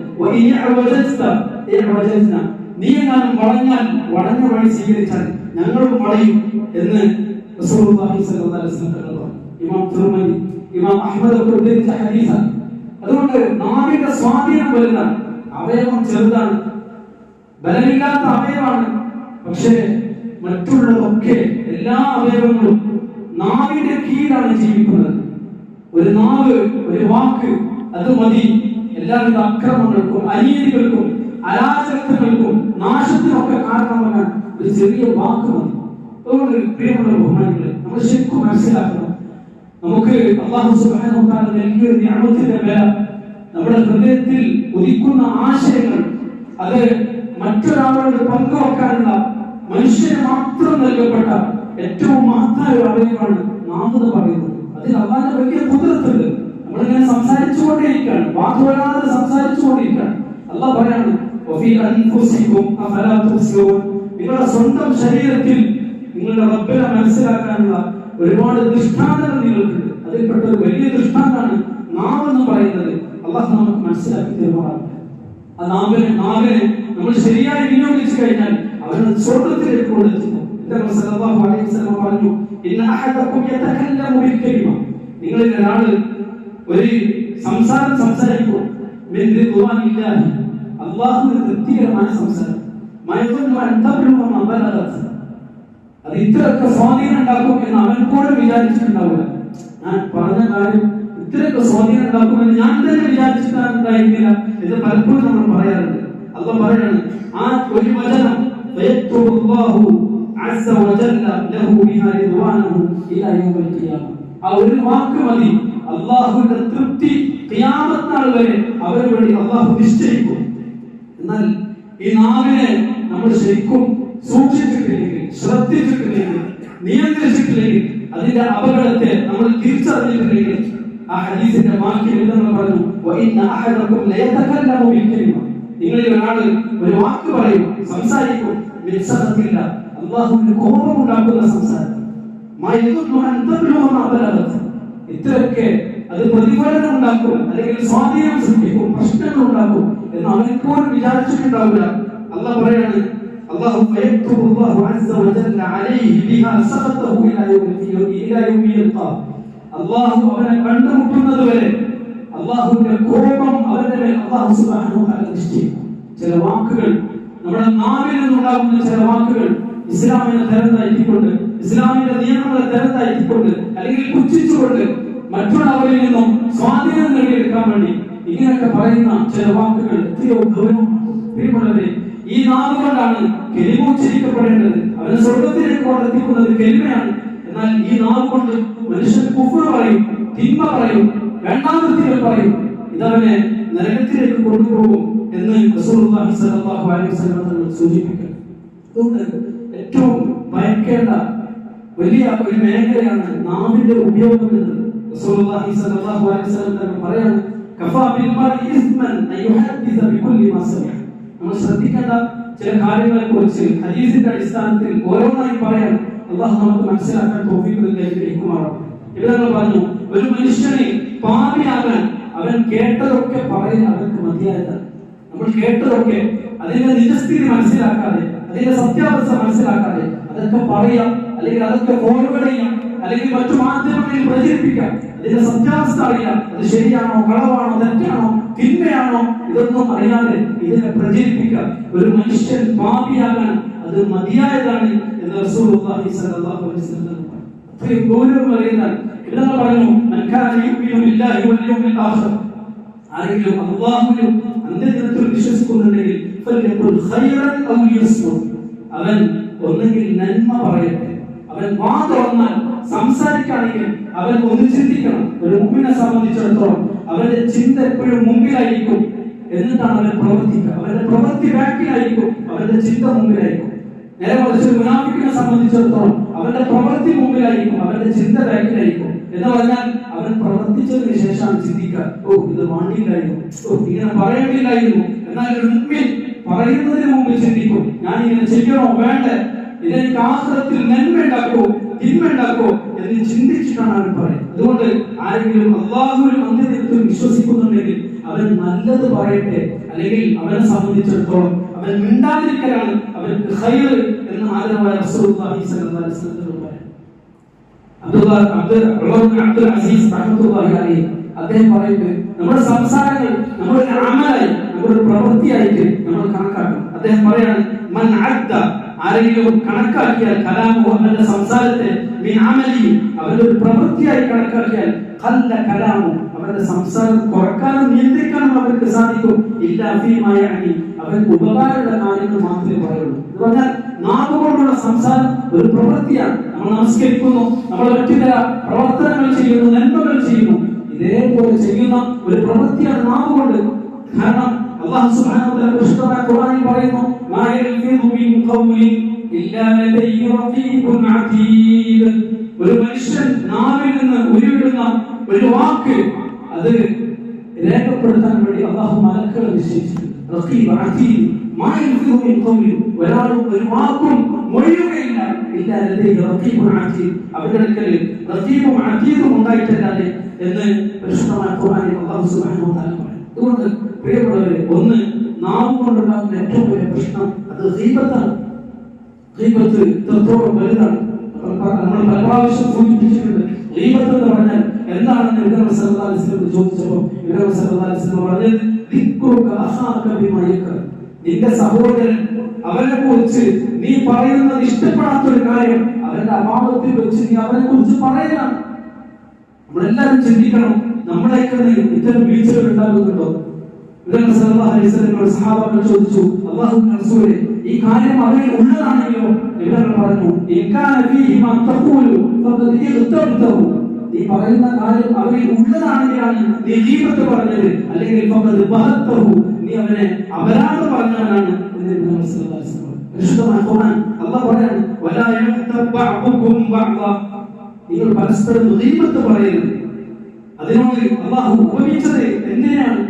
A: നീ എങ്ങാനും വളഞ്ഞാൽ, വളഞ്ഞ വഴി സ്വീകരിച്ചാൽ ഞങ്ങളും വളയും എന്ന് റസൂലുള്ളാഹി സ്വല്ലല്ലാഹു അലൈഹി വസല്ലം പറഞ്ഞു. ഇമാം തിർമിദി, ഇമാം അഹ്മദ് ഒക്കെ ഉദ്ധരിച്ച ഹദീസാണ്. അതുകൊണ്ട് നാവിന്റെ സ്വാധീനം വലുതാണ്. അവയവം ചെറുതാണ്, ബലമില്ലാത്ത അവയവമാണ്. പക്ഷേ മറ്റുള്ളതൊക്കെ, എല്ലാ അവയവങ്ങളും നാവിന്റെ കീഴിലാണ് ജീവിക്കുന്നത്. ഒരു നാവ്, ഒരു വാക്ക്, അത് മതി എല്ലാവിധ അക്രമങ്ങൾക്കും അനീതികൾക്കും അരാജകത്വങ്ങൾക്കും നാശത്തിനൊക്കെ കാരണമാകാൻ ഒരു ചെറിയ വാക്ക് മതി. അതുകൊണ്ട് പ്രിയമുള്ള ബഹുമാനികളെ, നമ്മൾ ശരിക്കും മനസ്സിലാക്കണം, നമുക്ക് അല്ലാഹു സുബ്ഹാനഹു വ തആല നൽകിയ നിഅമത്തിന്റെ വില നമ്മുടെ ഹൃദയത്തിൽ ഉദിക്കുന്ന ആശയങ്ങൾ അത് മറ്റൊരാളോട് പങ്കുവെക്കാനുള്ള മനുഷ്യന് മാത്രം നൽകപ്പെട്ട ഏറ്റവും മഹത്തായ ഒരു അവയവമാണ് നാം എന്ന് പറയുന്നത്. അതിൽ അള്ളാന്റെ വലിയ കുതിരത്തുണ്ട്. നമ്മളിങ്ങനെ സംസാരിച്ചുകൊണ്ടേയിരിക്കുകയാണ്, വാക്കുവരാതെ സംസാരിച്ചുകൊണ്ടിരിക്കുകയാണ്. അള്ളാഹ് പറയാണ്, നിങ്ങളുടെ സ്വന്തം ശരീരത്തിൽ നിങ്ങളുടെ റബ്ബിനെ മനസ്സിലാക്കാനുള്ള ഒരുപാട് ദൃഷ്ടാന്തങ്ങൾ നിങ്ങൾക്കുണ്ട്. അതിൽപ്പെട്ട ഒരു വലിയ ദൃഷ്ടാന്താണ് നാം എന്ന് പറയുന്നത്. അള്ളാഹ് നമുക്ക് മനസ്സിലാക്കി തരുമാറാണ്. ആ നാവിനെ നമ്മൾ ശരിയായി വിനിയോഗിച്ചു കഴിഞ്ഞാൽ അവനെ സ്വർഗ്ഗത്തിലേക്ക് കൊണ്ടെത്തുന്നു. സല്ലല്ലാഹു അലൈഹി വസല്ലം പറഞ്ഞു, ഇന്ന അഹദകും യതകല്ലമു ബിൽ കലിമ, നിങ്ങളിൽ ഒരാൾ ഒരു സംസാരം സംസാരിക്കും, മിൻ റിദ്വാനില്ലാഹി, അല്ലാഹുവിന്റെ തൃപ്തികരമായ സംസാരം, മയദുന്നു അൻ തബ്ലുഗ മാ ബലഗത്, അത് ഇത്രയൊക്കെ സ്വാധീനം ഉണ്ടാക്കും എന്ന് അവൻ പോലും വിചാരിച്ചിട്ടുണ്ടാവില്ല. ഞാൻ പറഞ്ഞ കാര്യം ഇത്രയൊക്കെ സ്വാധീനം ഉണ്ടാക്കുമെന്ന് ഞാൻ തന്നെ വിചാരിച്ചിട്ടുണ്ടായിരുന്നില്ല എന്ന് പലപ്പോഴും നമ്മൾ പറയാറുണ്ട്. അല്ലാഹ് പറയാണ്, ആ ഒരു വചനം ആ ഒരു വാക്ക് മതി അല്ലാഹുവിന്റെ തൃപ്തി ഖിയാമത്ത് നാൾ വരെ അവന് വേണ്ടി അല്ലാഹു നിശ്ചയിക്കും. എന്നാൽ ഈ നാവിനെ നമ്മൾ ശരിക്കും സൂക്ഷിച്ചിട്ടില്ലെങ്കിൽ, ശ്രദ്ധിച്ചിട്ടില്ലെങ്കിൽ, നിയന്ത്രിച്ചിട്ടില്ലെങ്കിൽ, അതിന്റെ അപകടത്തെ നമ്മൾ തിരിച്ചറിഞ്ഞിട്ടില്ലെങ്കിൽ, ആ ഹദീസിന്റെ വാക്യം എന്തെന്ന് പറഞ്ഞു, വഇന്ന അഹദകും ലയതകല്ലമു ബിൽ കലിമ, നിങ്ങളിൽ ഒരാൾ ഒരു വാക്ക് പറയും, സംസാരിക്കും, മിസ്സഖത്തില്ല, അല്ലാഹുവിന് കോപമുണ്ടാക്കുന്ന സംസാരം, മയദുന്നു അൻ തബ്ലുഗ മാ ബലഗത്, ഇത്രയൊക്കെ അത് പ്രതിഫലനം ഉണ്ടാക്കും, അല്ലെങ്കിൽ സ്വാധീനം സൃഷ്ടിക്കും, പ്രശ്നങ്ങൾ ഉണ്ടാക്കും എന്ന് അവനെപ്പോലും വിചാരിച്ചിട്ടുണ്ടാവില്ല. അല്ലാഹ് പറയാണ്, അല്ലാഹു ഫയക്തുബുല്ലാഹു അസ്സ വജല്ല അലൈഹി ബിഹാ സഖതഹു ഇലാ യൗമി യൽഖാ, അല്ലാഹു അവനെ കണ്ടുമുട്ടുന്നത് വരെ അല്ലാഹുവിന്റെ കോപം അവന്റെ മേൽ അല്ലാഹു സുബ്ഹാനഹു വ തആല നിശ്ചയിക്കും. ചില വാക്കുകൾ, നമ്മുടെ നാവിൽ നിന്നുണ്ടാകുന്ന ചില വാക്കുകൾ ഇസ്ലാമിനെ തരംതാഴ്ത്തിക്കൊണ്ട്, ഇസ്ലാമിന്റെ നിയമങ്ങളെ തരംതാഴ്ത്തിക്കൊണ്ട്, അല്ലെങ്കിൽ പുച്ഛിച്ചുകൊണ്ട് മറ്റുള്ളവരിൽ നിന്നും സ്വാധീനം നേടിയെടുക്കാൻ വേണ്ടി ഇങ്ങനെയൊക്കെ പറയുന്ന ചില വാക്കുകൾ എത്രയോ ഗൗരവമാണ്. പ്രിയമുള്ളവരെ, ഈ നാവ് കൊണ്ടാണ് കെലിമ ഉച്ചരിക്കപ്പെടേണ്ടത്. അവനെ സ്വർഗ്ഗത്തിലേക്ക് കൊണ്ടെത്തിക്കുന്നത് കെലിമയാണ്. എന്നാൽ ഈ നാവ് കൊണ്ട് മനുഷ്യൻ കുഫ്ർ പറയും, തിന്മ പറയും, വേണ്ടാവൃത്തികൾ പറയും, ഇതവനെ നരകത്തിലേക്ക് കൊണ്ടുപോകും എന്ന് റസൂലുള്ളാഹി സ്വല്ലല്ലാഹു അലൈഹി വസല്ലം തങ്ങൾ സൂചിപ്പിക്കുന്നു. അതുകൊണ്ട് ഏറ്റവും ഭയക്കേണ്ട വലിയ ഒരു മേഖലയാണ് നാവിന്റെ ഉപയോഗം എന്നത്. റസൂലുള്ളാഹി സ്വല്ലല്ലാഹു അലൈഹി വസല്ലം തങ്ങൾ പറയാണ്, കഫാ ബിൽ മർഇ ഇസ്മൻ അൻ യുഹദ്ദിസ ബികുല്ലി മാ സമിഅ. നമ്മൾ ശ്രദ്ധിക്കേണ്ട ചില കാര്യങ്ങളെ കുറിച്ച് ഹദീസിന്റെ അടിസ്ഥാനത്തിൽ ഓരോന്നായി പറയാൻ അല്ലാഹു നമുക്ക് മനസ്സിലാക്കാൻ തൗഫീഖ് നൽകുമാറാകട്ടെ. ഇവിടെ നമ്മൾ പറഞ്ഞു, ഒരു മനുഷ്യനെ പാപിയാകാൻ അവൻ കേട്ടതൊക്കെ പറയാൻ അവർക്ക് മതിയായതാണ്. നമ്മൾ കേട്ടതൊക്കെ അതിന്റെ നിജസ്ഥിതി മനസ്സിലാക്കാതെ, അതിന്റെ സത്യാവസ്ഥ മനസ്സിലാക്കാതെ അതൊക്കെ പറയാം, അല്ലെങ്കിൽ അതൊക്കെ ഫോർവേഡ് ചെയ്യാം, അല്ലെങ്കിൽ മറ്റു മാധ്യമങ്ങളിൽ പ്രചരിപ്പിക്കാം. അതിന്റെ സത്യാവസ്ഥ അറിയാം, അത് ശരിയാണോ, കളവാണോ, തെറ്റാണോ, തിന്മയാണോ, ഇതൊന്നും അറിയാതെ ഇതിനെ പ്രചരിപ്പിക്കാം. ഒരു മനുഷ്യൻ പാപിയാകാൻ അത് മതിയായതാണ് എന്ന് റസൂലുള്ളാഹി സ്വല്ലല്ലാഹു അലൈഹി വസല്ലം അത്രയും ഗൗരവം അറിയുന്നതാണ്. ഇവിടെ പറഞ്ഞു, മൻ കാന യുമിനു ബില്ലാഹി വൽ യൗമിൽ ആഖിർ, ആരെങ്കിലും അല്ലാഹുവിലും അന്ത്യദിനത്തിൽ വിശ്വസിക്കുന്നുണ്ടെങ്കിൽ ഫൽയഖുൽ ഖൈറൻ ഔ ലിയസ്മുത്, അവൻ ഒന്നെങ്കിൽ നന്മ പറയട്ടെ. അവൻ വാ തുറന്നാൽ സംസാരിക്കുകയാണെങ്കിൽ അവൻ ഒന്ന് ചിന്തിക്കണം. ഒരു മുഅ്മിനെ സംബന്ധിച്ചിടത്തോളം അവന്റെ ചിന്ത എപ്പോഴും മുമ്പിലായിരിക്കും, എന്നിട്ടാണ് അവൻ പ്രവർത്തിക്കുക. അവന്റെ പ്രവൃത്തി ബാക്കിലായിരിക്കും, അവന്റെ ചിന്ത മുമ്പിലായിരിക്കും. നേരെ മറിച്ച് ഒരു മുനാഫിക്കിനെ സംബന്ധിച്ചിടത്തോളം അവന്റെ പ്രവൃത്തി മുമ്പിലായിരിക്കും, അവന്റെ ചിന്ത ബാക്കിലായിരിക്കും. എന്ന് പറഞ്ഞാൽ അവൻ പ്രവർത്തിച്ചതിന് ശേഷമാണ് ചിന്തിക്കുക, ഓ ഇത് വേണ്ടിയില്ലായിരുന്നു, ഓ ഇങ്ങനെ പറയേണ്ടിയില്ലായിരുന്നു. എന്നാൽ ഒരു മുമ്പിൽ പറയുന്നതിന് മുമ്പ് ചിന്തിക്കും, ഞാൻ ഇങ്ങനെ ചെയ്യണോ വേണ്ട, ഇതെനിക്ക് ആഖിറത്തിൽ നന്മ ഉണ്ടാക്കോ തിന്മ ഉണ്ടാക്കോ എന്ന് ചിന്തിച്ചിട്ടാണ് അവൻ പറയുന്നത്. അതുകൊണ്ട് ആരെങ്കിലും അല്ലാഹുവിൽ അന്ത്യദിനത്തിൽ വിശ്വസിക്കുന്നുണ്ടെങ്കിൽ അവൻ നല്ലത് പറയട്ടെ, അല്ലെങ്കിൽ അവനെ സംബന്ധിച്ചിടത്തോളം അവൻ മിണ്ടാതിരിക്കലാണ് അവർക്ക് ഖൈർ എന്ന് ആദരവായ റസൂലുള്ളാഹി സ്വല്ലല്ലാഹു അലൈഹി വസല്ലം പറഞ്ഞു. അബ്ദുൽ അസീസ് റഹ്മത്തുള്ളാഹി അലൈഹി അദ്ദേഹം പറയുന്നത്, നമ്മുടെ സംസാരങ്ങൾ നമ്മുടെ അമലായി, നമ്മുടെ പ്രവൃത്തിയായിട്ട് നമ്മൾ കണക്കാക്കണം. അദ്ദേഹം പറയാണ്, മൻ അദ്ദ, ആരെങ്കിലും കണക്കാക്കിയാൽ കലാമു, അവന്റെ സംസാരത്തെ, മിൻ അമലി, അവന്റെ ഒരു പ്രവൃത്തിയായി കണക്കാക്കിയാൽ ഖല്ല കലാമു, അവന്റെ സംസാരം കുറക്കാനും നിയന്ത്രിക്കാനും അവർക്ക് സാധിക്കും. ഇല്ലാ ഫീമാ യഅനി, അവർക്ക് ഉപകാരമുള്ള കാര്യങ്ങൾ മാത്രമേ പറയുള്ളൂ. എന്ന് പറഞ്ഞാൽ നാവ് കൊണ്ടുള്ള സംസാരം ഒരു പ്രവൃത്തിയാണ്. നമ്മൾ നമസ്കരിക്കുന്നു, നമ്മൾ മറ്റു ചില പ്രവർത്തനങ്ങൾ ചെയ്യുന്നു, നന്മകൾ ചെയ്യുന്നു, ഇതേപോലെ ചെയ്യുന്ന ഒരു പ്രവൃത്തിയാണ് നാവ് കൊണ്ട്. കാരണം അല്ലാഹു സുബ്ഹാനഹു വ തആല പരിശുദ്ധമായ ഖുർആനിൽ പറയുന്നു, മാ യൽഫിദു മിൻ ഖൗലിൻ ഇല്ലാ ലദൈഹി റഖീബുൻ അതീദ്. ഒരു മനുഷ്യൻ നാവിൽ നിന്ന് ഉരുവിടുന്ന ഒരു വാക്ക് അത് രേഖപ്പെടുത്താൻ വേണ്ടി അല്ലാഹു മലക്കുകളെ നിശ്ചയിച്ചിട്ടുണ്ട്. റഖീബ് അതീദ്. മാ യൽഫിദു മിൻ ഖൗലിൻ, ഒരാളും ഒരു വാക്കും മൊഴിയുകയില്ല ഇല്ലാ ലദൈഹി റഖീബുൻ അതീദ്, അവരുടെ അടുക്കൽ റഖീബും അതീദും ഉണ്ടായിട്ടല്ലാതെ എന്ന് പരിശുദ്ധമായ ഖുർആനിൽ അല്ലാഹു സുബ്ഹാനഹു വ തആല പറയുന്നു. അതുകൊണ്ട് പ്രിയമുള്ളവരെ, ഒന്ന് നാവ് കൊണ്ടുണ്ടാകുന്ന ഏറ്റവും വലിയ പ്രശ്നം അത് ഗീബത്താണ്. ഗീബത്ത് ഇത്രത്തോളം വലുതാണ്. നമ്മൾ പല പ്രാവശ്യം സൂചിപ്പിച്ചിട്ടുണ്ട്. ഗീബത്ത് എന്ന് പറഞ്ഞാൽ എന്താണെന്ന് നബി സല്ലല്ലാഹു അലൈഹി വസല്ലം ചോദിച്ചപ്പോൾ നബി സല്ലല്ലാഹു അലൈഹി വസല്ലം പറഞ്ഞത്, ദിക്റുക അഖാക ബിമാ യക്റഹ്. നിന്റെ സഹോദരൻ, അവനെ കുറിച്ച് നീ പറയുന്നത് ഇഷ്ടപ്പെടാത്ത ഒരു കാര്യം അവന്റെ അഭാവത്തിൽ വെച്ച് നീ അവനെ കുറിച്ച് പറയലാണ്. നമ്മളെല്ലാവരും ചിന്തിക്കണം, നമ്മളെയൊക്കെ ഇത്തരം വീഴ്ചകൾ ഉണ്ടാകുന്നുണ്ടോ? നബി സല്ലല്ലാഹു അലൈഹി വസല്ലം സഹാബാക്കൾ ചോദിച്ചു, അല്ലാഹുവിന്റെ റസൂലേ, ഈ കാര്യം അവരിൽ ഉള്ളതാണെങ്കിലോ? നബി പറഞ്ഞു, ഇൻകാന ഫീഹി മാ തഖൂലു ഫഖദ് ഇഗ്തബതഹു. നീ പറയുന്ന കാര്യം അവരിൽ ഉള്ളതാണെങ്കിലാണ് നീ ഗീബത്ത് പറഞ്ഞത്, അല്ലെങ്കിൽ ഫഖദ് ബഹതഹു, നീ അവനെ അപരാധം പറഞ്ഞവനാണ് എന്ന് നബി സല്ലല്ലാഹു അലൈഹി വസല്ലം. പരിശുദ്ധമായ ഖുർആൻ അല്ലാഹു പറയാണ്, വലാ യതബഅകും ബഅദ. നിങ്ങൾ പരസ്പരം ഗീബത്ത് പറയരുത്. അതിനോട് അല്ലാഹു ഉപമിച്ചത് എന്തിനാണ്?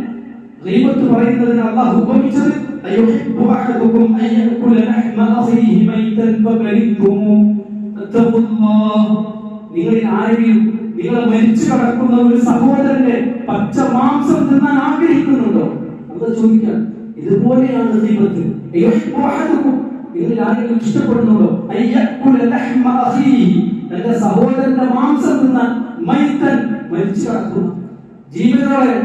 A: ഗീബത്ത് പറയുന്നതിന് അല്ലാഹു ഉപമിച്ചത്, അയ്യുഹിബ്ബു അഹദുകും അൻ യഅകുല ലഹ്മ അഖീഹി മൈതൻ ഫകരിഹ്തും അത്തഖുല്ലാഹ്. നിങ്ങളിൽ ആരെങ്കിലും നിങ്ങളെ മരിച്ചു കിടക്കുന്ന ഒരു സഹോദരന്റെ പച്ച മാംസം തിന്നാൻ ആഗ്രഹിക്കുന്നുണ്ടോ? അത് ചോദിക്കാൻ. ഇതുപോലെയാണ് ഗീബത്ത്. അയ്യുഹിബ്ബു അഹദുകും, നിങ്ങളിൽ ആരെങ്കിലും ഇഷ്ടപ്പെടുന്നുണ്ടോ? അൻ യഅകുല ലഹ്മ അഖീഹി, തന്റെ സഹോദരന്റെ മാംസം തിന്നാൻ, മൈതൻ, മരിച്ചു കിടക്കുന്ന ജീവനോടെ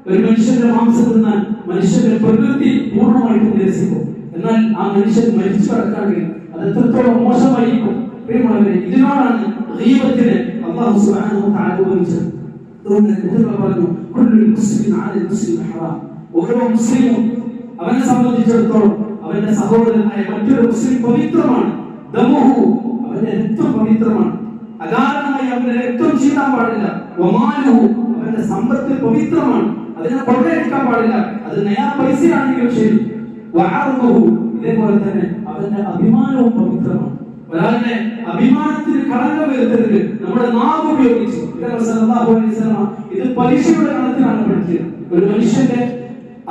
A: ഒരു മനുഷ്യന്റെ മാംസം തിന്നാൻ മനുഷ്യന്റെ പ്രകൃതി പൂർണ്ണമായിട്ട് നിരസിക്കും. എന്നാൽ ആ മനുഷ്യൻ മരിച്ചു കിടക്കാണെങ്കിൽ അത് എത്രത്തോളം മോശമായിരിക്കും. പ്രിയമുള്ളവരെ, ഇതിനോടാണ് ഗീബത്തിനെ അല്ലാഹു സുബ്ഹാനഹു വ തആല ഉപമിച്ചത്. അതുകൊണ്ട് നബി പറഞ്ഞു, കുല്ലു മുസ്ലിമിൻ അലൽ മുസ്ലിമി ഹറാം. ഓരോ മുസ്ലിമും അവനെ സംബന്ധിച്ചിടത്തോളം അവന്റെ സഹോദരനായ മറ്റൊരു മുസ്ലിം പവിത്രമാണ്. ദമുഹു, അവന്റെ രക്തം പവിത്രമാണ്. അകാരണമായി അവന്റെ രക്തം ചീന്താൻ പാടില്ല. വമാലുഹു, അവന്റെ സമ്പത്ത് പവിത്രമാണ്, അതിനെ കൊള്ളയടിക്കാൻ പാടില്ല. അത് നയാ പൈസയാണെങ്കിലും ശരി. വഅർദുഹു, ഇതേപോലെ തന്നെ അവന്റെ അഭിമാനവും പവിത്രമാണ്. ഒരാളുടെ അഭിമാനത്തിന് കളങ്കം വരുത്തരുത്. നമ്മുടെ നാവ് ഉപയോഗിച്ച് സല്ലല്ലാഹു അലൈഹി വസല്ലം ഇത് പലിശയുടെ കണക്കിലാണ് പഠിച്ചത്. ഒരു മനുഷ്യന്റെ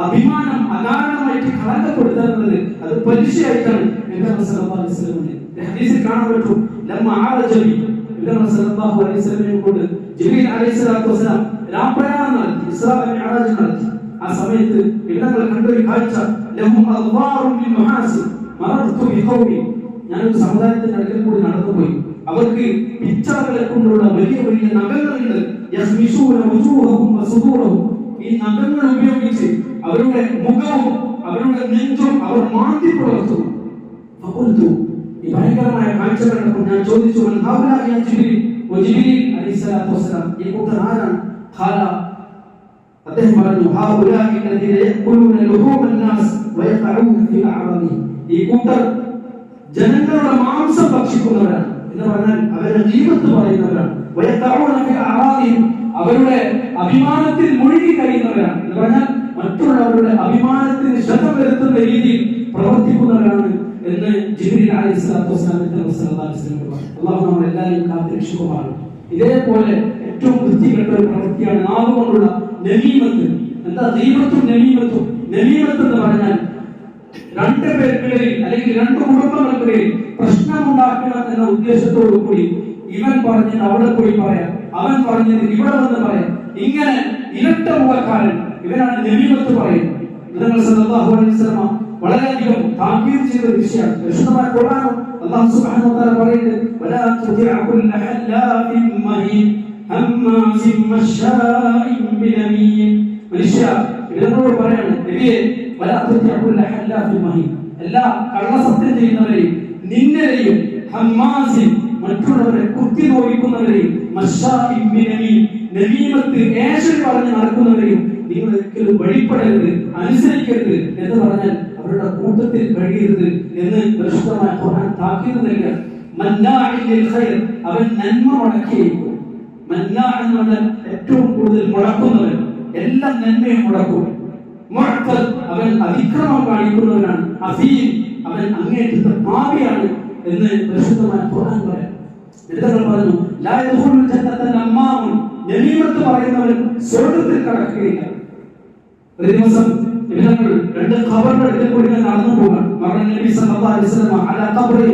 A: അഭിമാനം അകാരണമായിട്ട് കളങ്കപ്പെടുത്തുന്നത് അത് പലിശയായിട്ടാണ് സല്ലല്ലാഹു അലൈഹി വസല്ലം ഹദീസിൽ കാണാൻ പറ്റും. ലമ്മ ആറജബി സല്ലല്ലാഹു അലൈഹി വസല്ലം കൊണ്ട് ജിബ്രീൽ അലൈഹിസ്സലാത്തു വസ്സലാം രാപ്രയാണം നടത്തി, ഇസ്രാ മിഅ്റാജ് നടത്തി. ആ സമയത്ത് ഇടങ്ങൾ കണ്ടൊരു കാഴ്ച, ലഹും അദ്വാറും മിൻ മഹാസിൻ മറർതു ബിഖൗമി. ഞാനൊരു സമുദായത്തിന്റെ അടുക്കൽ കൂടി നടന്നുപോയി. അവർക്ക് പിച്ചളകളെ കൊണ്ടുള്ള വലിയ വലിയ നഖങ്ങളുണ്ട്. യസ്മിശൂന വുജൂഹഹും വസുദൂറഹും. ഈ നഖങ്ങൾ ഉപയോഗിച്ച് അവരുടെ മുഖവും അവരുടെ നെഞ്ചും അവർ മാറ്റി പുലർത്തുന്നു. ഫഖുൽതു, ഈ ഭയങ്കരമായ കാഴ്ച കണ്ടപ്പോൾ ഞാൻ ചോദിച്ചു, മൻ ഹൗലാഇ യാ ജിബ്രീൽ? ജിബ്രീൽ അലൈഹിസ്സലാത്തു വസ്സലാം, ഈ കൂട്ടർ ആരാണ്? ഖാല, അദ്ദേഹം പറഞ്ഞു, ഹൗലാഇ അല്ലദീന യഅകുലൂന ലുഹൂമൻ നാസ് വയഖഊന ഫി അഅറാദിഹിം. ഈ കൂട്ടർ ജനങ്ങളുടെ മാംസം ഭക്ഷിക്കുന്നവരാണ് എന്ന് പറഞ്ഞാൽ അവരുടെ ഗീബത്ത് പറയുന്നവരാണ്. വയഖഊന ഫി അഅറാദിഹിം, അവരുടെ അഭിമാനത്തിൽ മുഴുകി കഴിയുന്നവരാണ് എന്ന് പറഞ്ഞാൽ മറ്റുള്ളവരുടെ അഭിമാനത്തിന് ക്ഷതം വരുത്തുന്ന രീതിയിൽ പ്രവർത്തിക്കുന്നവരാണ് എന്ന് ജിബ്രീൽ അലൈഹിസ്സലാത്തു വസ്സലാം പറഞ്ഞു. അല്ലാഹു നമ്മളെല്ലാവരെയും കാത്തുരക്ഷിക്കുമാറാകട്ടെ. ഇതേപോലെ ഏറ്റവും വൃത്തികെട്ട ഒരു പ്രവൃത്തിയാണ് നാവ് കൊണ്ടുള്ള നമീമത്ത്. എന്താ ഗീബത്തും നമീമത്തും? നമീമത്ത് എന്ന് പറഞ്ഞാൽ രണ്ട് പേർക്കിടയിൽ അല്ലെങ്കിൽ രണ്ട് കുടുംബങ്ങൾക്കിടയിൽ പ്രശ്നമുണ്ടാക്കണം എന്ന ഉദ്ദേശത്തോടു കൂടി ഇവൻ പറഞ്ഞത് അവിടെ പോയി പറയാം, അവൻ പറഞ്ഞത് ഇവിടെ വന്ന് പറയാം. ഇങ്ങനെ ഇരട്ട മുഖക്കാരൻ, ഇവനാണ് നമീമത്ത് പറയുന്നത്. നബി സല്ലല്ലാഹു അലൈഹി വസല്ലം വളരെയധികം താക്കീത് ചെയ്ത വിഷയമാണ്. പരിശുദ്ധമായ ഖുർആനിൽ അല്ലാഹു സുബ്ഹാനഹു വ തആല പറയുന്നത്, വലാ തുതിഅ കുല്ല ഹല്ലാഫിൻ മഹീൻ ഹമ്മാസിൻ മശാഇൻ ബിനമീൻ. മനുഷ്യ ഇവനോട് പറയാണ്, നബിയെ, വലാ തുതിഅ കുല്ല ഹല്ലാഫിൻ മഹീൻ, എല്ലാ കള്ളസത്യം ചെയ്യുന്നവരെയും നിന്നരെയും ഹമ്മാസിൻ മറ്റുള്ളവരെ കുത്തി നോവിക്കുന്നവരെയും മശാഇൻ ബിനമീൻ നമീമത്ത് ഏഷണി പറഞ്ഞ് നടക്കുന്നവരെയും നിങ്ങൾ ഒരിക്കലും വഴിപ്പെടരുത്, അനുസരിക്കരുത് എന്ന് പറഞ്ഞാൽ അവരുടെ കൂട്ടത്തിൽ കഴിയരുത് എന്ന് പരിശുദ്ധമായ ഖുർആൻ താക്കീത് നൽകുക. മന്നാഇ ലിൽ ഖൈർ, അവൻ നന്മ മുടക്കിയേക്കും. മന്നാ എന്ന് പറഞ്ഞാൽ ഏറ്റവും കൂടുതൽ മുടക്കുന്നവൻ, എല്ലാം നന്മയും മുടക്കും. മുഅ്തദ് അവൻ അതിക്രമം കാണിക്കുന്നവനാണ്. അസീം അവൻ അങ്ങേയറ്റത്തെ പാപിയാണ് എന്ന് പരിശുദ്ധമായ ഖുർആൻ പറയാം. എന്നിട്ട് പറഞ്ഞു ലാ യദ്ഖുലുൽ ജന്നത നമ്മാമുൻ, നമീമത്ത് പറയുന്നവൻ സ്വർഗ്ഗത്തിൽ കടക്കുകയില്ല. ഒരു ദിവസം ഇവങ്ങൾ രണ്ട് ഖബറിന്റെ അടുത്ത് കൂടി നടന്നു പോകാൻ മറ നബി സല്ലല്ലാഹു അലൈഹി വസല്ലം അലാ ഖബറി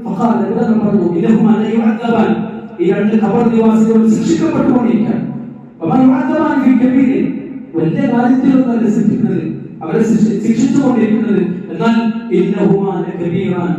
A: ഫഖാല, ഇവങ്ങൾ പറഞ്ഞു ഇന്നഹുമാ ലാ യുഅദ്ദബാൻ, ഈ രണ്ട് ഖബർ നിവാസികൾ ശിക്ഷിക്കപ്പെട്ടുകൊണ്ടിരിക്കുകയാണ്. വമൻ യുഅദ്ദബാൻ ഫീ കബീരി, വലിയ കാര്യത്തിലൊന്നും ശിക്ഷിക്കുന്നത്, അവരെ ശിക്ഷിച്ചുകൊണ്ടിരിക്കുന്നത്. എന്നാൽ ഇന്നഹുമാ ലകബീറാൻ,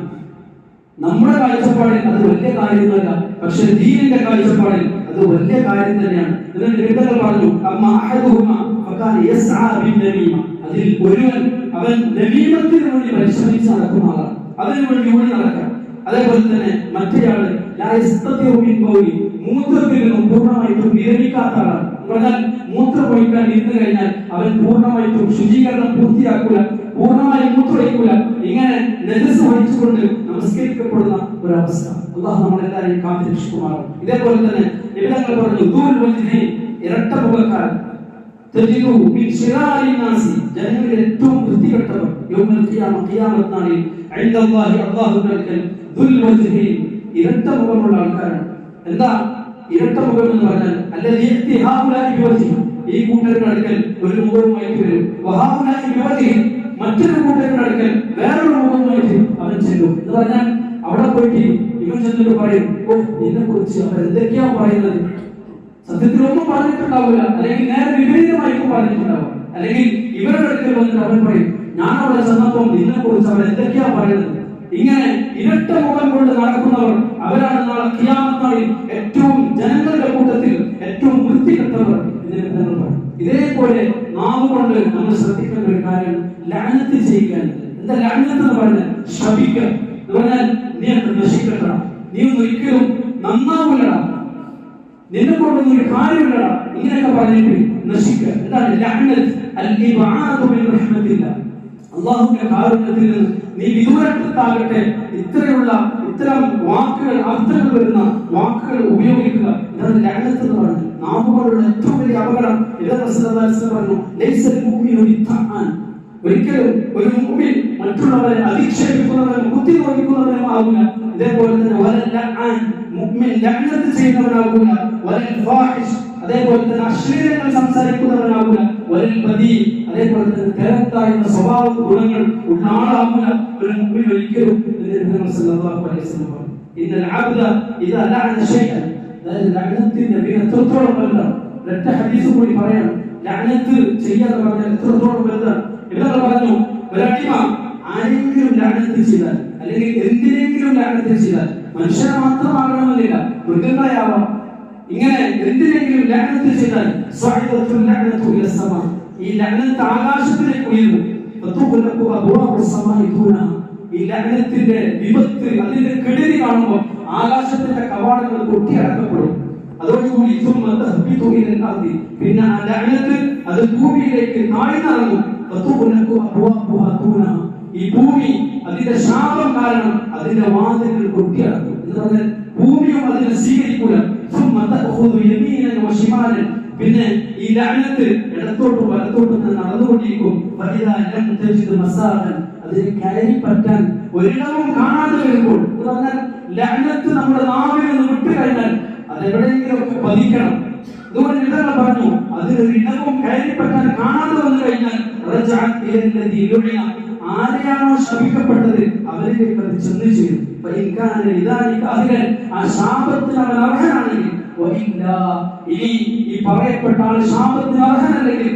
A: നമ്മുടെ കാഴ്ചപ്പാടിൽ അത് വലിയ കാര്യമൊന്നുമല്ല, പക്ഷെ ദീനിന്റെ കാഴ്ചപ്പാടിൽ അത് വലിയ കാര്യം തന്നെയാണ്. എന്നിട്ട് ഇവങ്ങൾ പറഞ്ഞു അമ്മ അഹദുഹുമാ ഫകാന യസ്ആ ബിന്നമീമ, അതിൽ ഒരുവൻ അവൻ നമീമത്തിന് വേണ്ടി പരിശ്രമിച്ച് നടക്കുന്ന ആളാണ്, അതിനു വേണ്ടി ഓടി നടക്കാം. അതേപോലെ തന്നെ മറ്റേയാള് ലാ യസ്തതിഉ മിൻ ബൗലി, മൂത്രത്തിൽ നിന്നും പൂർണ്ണമായിട്ടും വിരമിക്കാത്ത ആളാണ്. പറഞ്ഞാൽ മൂത്രം ഒഴിക്കാൻ ഇരുന്ന് കഴിഞ്ഞാൽ അവൻ പൂർണ്ണമായിട്ടും ശുചീകരണം പൂർത്തിയാക്കൂല, പൂർണ്ണമായി മൂത്രമൊഴിക്കൂല. ഇങ്ങനെ നജസ് വഹിച്ചുകൊണ്ട് നമസ്കരിക്കപ്പെടുന്ന ഒരവസ്ഥ. അല്ലാഹു നമ്മളെല്ലാവരെയും കാത്തുരക്ഷിക്കുമാറാകട്ടെ. ഇതേപോലെ തന്നെ ഇവങ്ങൾ പറഞ്ഞു ദൂൽ വജ്ഹി, ഇരട്ട മുഖക്കാരൻ, തജിദു മിൻ ശിറാരി നാസി, ജനങ്ങളിൽ ഏറ്റവും വൃത്തികെട്ടവർ യൗമൽ ഖിയാമ, ഖിയാമത്ത് നാളിൽ ഇൻദല്ലാഹി, അല്ലാഹുവിന്റെ അടുക്കൽ ദുൽ വജ്ഹി, ഇരട്ട മുഖമുള്ള ആൾക്കാരാണ്. എന്താ ഇരട്ട മുഖം എന്ന് പറഞ്ഞാൽ അല്ലദീ യഅതി ഹാഉലാഇ ബിവജ്ഹി, ഈ കൂട്ടരുടെ അടുക്കൽ ഒരു മുഖവുമായി വരും, വഹാഉലാഇ ബിവജ്ഹി, മറ്റൊരു കൂട്ടരുടെ അടുക്കൽ വേറൊരു മുഖവുമായി അവൻ ചെല്ലും. എന്ന് പറഞ്ഞാൽ അവിടെ പോയിട്ട് ഇവൻ ചെന്നിട്ട് പറയും, ഓ നിന്നെ കുറിച്ച് അവർ എന്തൊക്കെയാ പറയുന്നത്, സത്യത്തിൽ ഒന്നും പറഞ്ഞിട്ടുണ്ടാവില്ല, അല്ലെങ്കിൽ നേരെ വിപരീതമായിരിക്കും പറഞ്ഞിട്ടുണ്ടാവും. അല്ലെങ്കിൽ ഇവരുടെ അടുക്കൽ വന്നിട്ട് അവൻ പറയും, ഞാൻ അവിടെ ചെന്നപ്പോൾ നിന്നെ കുറിച്ച് അവർ എന്തൊക്കെയാ പറയുന്നത്. ഇങ്ങനെ ഇരട്ട മുഖം കൊണ്ട് നടക്കുന്നവർ അവരാണ് നാളെ ഖിയാമത്ത് നാളിൽ ഏറ്റവും ജനങ്ങളുടെ കൂട്ടത്തിൽ ഏറ്റവും വൃത്തികെട്ടവർ. ഇതേപോലെ നാവ് കൊണ്ട് നമ്മൾ ശ്രദ്ധിക്കേണ്ട ഒരു കാര്യം ലഅനത്ത് ചെയ്യിക്കാനുണ്ട്. എന്താ ലഅനത്ത് എന്ന് പറഞ്ഞാൽ ശപിക്കുക എന്ന് പറഞ്ഞാൽ നീ നശിക്കട്ട, നീ ഒരിക്കലും നന്നാവില്ലടാ, നിന്നെ കൊണ്ടൊന്നും ഒരു കാര്യമില്ലടാ, ഇങ്ങനെയൊക്കെ പറഞ്ഞിട്ട് നശിക്കുക. എന്താണ് ലഅനത്ത്? അൽ ഇബ്ആദു മിൻ റഹ്മത്തില്ലാ, അല്ലാഹുവിന്റെ കാരുണ്യത്തിൽ നിന്ന് നീ വിദൂരത്താകട്ടെ. ഇത്തരം വാക്കുകൾ, അർത്ഥങ്ങൾ വരുന്ന വാക്കുകൾ ഉപയോഗിക്കുക. ഇതാണ് ലഅനത്ത് എന്ന് പറഞ്ഞത്. നാവുകളുടെ ഏറ്റവും വലിയ അപകടം. പറഞ്ഞു ലൈസൽ മുഅ്മിനു ബിത്തഅൻ, ഒരിക്കലും ഒരു മുഅ്മിൻ മറ്റുള്ളവരെ അധിക്ഷേപിക്കുന്നവനും കുത്തി നോക്കുന്നവനും ആവില്ല. ഇതേപോലെ തന്നെ വലൽ ലഅൻ, മുഅ്മിൻ ലഅനത്ത് ചെയ്യുന്നവനാവില്ല. വലൽ ഫാഹിഷ്, അതേപോലെ തന്നെ അശ്ലീലങ്ങൾ സംസാരിക്കുന്നവനാവില്ല. വലൽ ബദീ, അതേപോലെ തന്നെ തെരത്തായ സ്വഭാവ ഗുണങ്ങൾ ഉള്ള ആളാവില്ല ഒരു മുഅ്മിൻ ഒരിക്കലും. നബി സല്ലല്ലാഹു അലൈഹി വസല്ലം പറഞ്ഞു ഇന്നൽ അബ്ദ ഇദാ ലഅന ശൈഅൻ, ലഅനത്തിന്റെ എത്രത്തോളം വലുതാണ്. ഒരൊറ്റ ഹദീസ് കൂടി പറയണം, ലഅനത്ത് ചെയ്യാന്ന് പറഞ്ഞാൽ എത്രത്തോളം വലുതാണ്. ഇവർ പറഞ്ഞു ഒരടിമ ആരെങ്കിലും ലഅനത്ത് ചെയ്താൽ, അല്ലെങ്കിൽ എന്തിനെങ്കിലും ലഅനത്ത് ചെയ്താൽ, മനുഷ്യനെ മാത്രമാകണമെന്നില്ല, മൃഗങ്ങളെയാവാം, ഇങ്ങനെ എന്തിനെങ്കിലും ലഅനത്ത് ചെയ്താൽ സ്വഅദത്തുൽ ലഅനതു ഇല സമാ, ഈ ലഅനത്ത് ആകാശത്തിലേക്ക് ഉയരുന്നു. ഫതുഖലഖു അബ്വാബു സമാഇ ദൂനഹ, ഈ ലഅനത്തിന്റെ വിപത്ത്, അതിന്റെ കെടുതി കാണുമ്പോൾ ആകാശത്തിന്റെ കവാടങ്ങൾ കൊട്ടിയടക്കപ്പെടും. അതോടുകൂടി പിന്നെ ആ ലഅനത്ത് അത് ഭൂമിയിലേക്ക് താഴ്ന്നിറങ്ങും. ഫതുഖലഖു അബ്വാബുഹ ദൂനഹ, ഈ ഭൂമി അതിന്റെ ശാപം കാരണം അതിന്റെ വാതിലുകൾ കൊട്ടിയടക്കും. എന്ന് പറഞ്ഞാൽ ഭൂമിയും അതിനെ സ്വീകരിക്കൂല. പിന്നെ ഈ ലഅനത്ത് ഇടത്തോട്ടും വലത്തോട്ടും നടന്നുകൊണ്ടിരിക്കും. അതിന് കയറി പറ്റാൻ ഒരിടവും കാണാതെ വരുമ്പോൾ, എന്ന് പറഞ്ഞാൽ ലഅനത്ത് നമ്മുടെ നാവിൽ നിന്ന് വിട്ടു കഴിഞ്ഞാൽ അതെവിടെയെങ്കിലും ഒക്കെ പതിക്കണം. അതുകൊണ്ട് ഇവർ പറഞ്ഞു അതിനൊരു ഇടവും കയറി പറ്റാൻ കാണാതെ വന്നു കഴിഞ്ഞാൽ ആരെയാണോ ശപിക്കപ്പെട്ടത് അവരിലേക്ക് അത് ചെന്ന് ചെയ്യും. ആ ശാപത്തിന് അവൻ അർഹനാണെങ്കിൽ, ഇനി ഈ പറയപ്പെട്ട ആൾ ശാപത്തിന് അർഹനല്ലെങ്കിൽ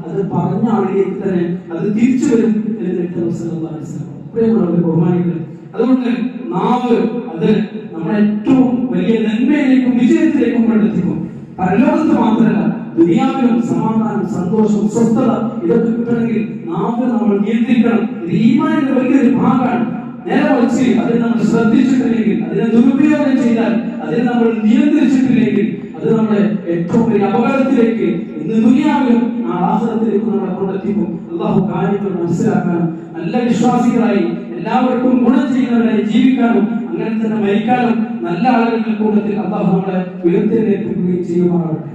A: അത് പറഞ്ഞ ആളിലേക്ക് തന്നെ അത് തിരിച്ചു വരും എന്ന് ബഹുമാനികൾ. അതുകൊണ്ട് നാവ് അത് നമ്മുടെ ഏറ്റവും വലിയ നന്മയിലേക്കും വിജയത്തിലേക്കും കൊണ്ടെത്തിക്കും. പരലോകത്ത് മാത്രമല്ല, ദുനിയാവിലും സമാധാനം, സന്തോഷം, സ്വസ്ഥത ഇതൊക്കെ കിട്ടണമെങ്കിൽ നാവ് നമ്മൾ നിയന്ത്രിക്കണം. ഇത് ഈമാനിന്റെ വലിയൊരു ഭാഗമാണ്. നേരെ വെച്ച് അതിന് നമ്മൾ ശ്രദ്ധിച്ചിട്ടില്ലെങ്കിൽ, അതിനെ ദുരുപയോഗം ചെയ്താൽ, അതിനെ നമ്മൾ നിയന്ത്രിച്ചിട്ടില്ലെങ്കിൽ അത് നമ്മളെ ഏറ്റവും വലിയ അപകടത്തിലേക്ക്, ഇന്ന് ദുനിയാവിലും ആഖിറത്തിലേക്കും നമ്മളെ കൊണ്ടെത്തിക്കും. അല്ലാഹു കാര്യങ്ങൾ മനസ്സിലാക്കാനും നല്ല വിശ്വാസികളായി എല്ലാവർക്കും ഗുണം ചെയ്യുന്നവരായി ജീവിക്കാനും അങ്ങനെ തന്നെ മരിക്കാനും നല്ല ആളുകളുടെ കൂട്ടത്തിൽ അല്ലാഹു നമ്മളെ ഉയർത്തെഴുന്നേൽപ്പിക്കുകയും ചെയ്യുമാറാവട്ടെ.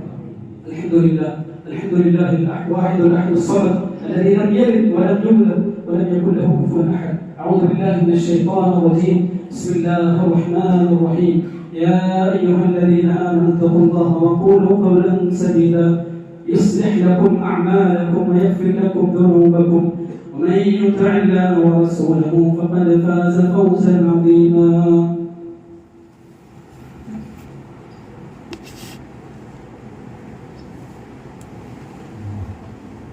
A: അൽഹംദുലില്ലാഹ് അൽഹംദുലില്ലാഹി വാഹിദുൽ അഹദുസ് സമദ് الذي لم يلد ولم يولد ولم يكن له كفوا احد. اعوذ بالله من الشيطان الرجيم. بسم الله الرحمن الرحيم. يا ايها الذين امنوا اتقوا الله وقولوا قولا سديدا يصلح لكم اعمالكم ويغفر لكم ذنوبكم ومن يطع الله ورسوله فقد فاز فوزا عظيما.